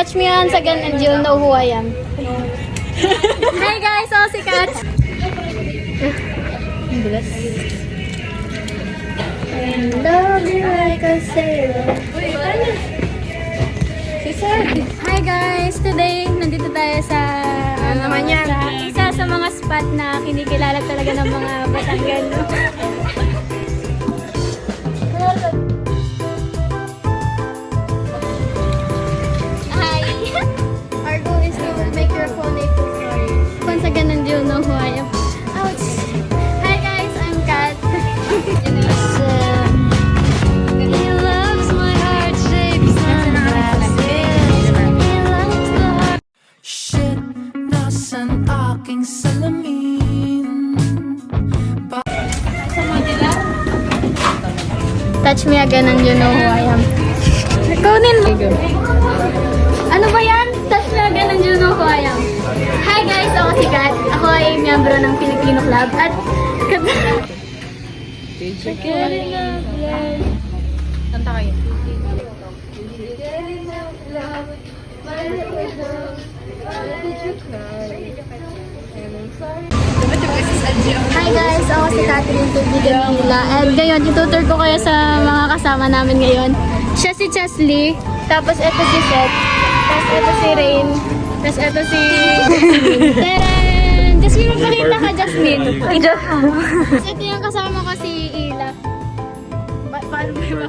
Catch me once again and you'll know who I am. Hi guys! Ako si Kat. And love you like a sailor. Hi guys! Today, nandito tayo sa isa sa mga spot na kinikilala talaga ng mga Batangan. Hi! Our goal is to make your phone a full story. Once again, and you'll know who I am. Ouch! Hi guys! I'm Kat. He loves my heart shapes and glasses. He loves the heart. Shit, nasaan aking salamin? Touch me again and you know who I am. Kunin mo. Ano ba yan? Touch me again and you know who I am. Hi guys, ako si Kat. Ako ay miyembro ng Filipino Club at Kanta kayo. Hi guys, ako si Catherine Tubigan nila. And ngayon, itutur ko kayo sa mga kasama namin ngayon. Siya si Chesley, tapos ito si Seth, tapos ito si Rain, tapos ito si Jasmine. Taran! Jasmine, magpakita ka, Jasmine. Tapos ito yung kasama ko si Ila. Paano ba yung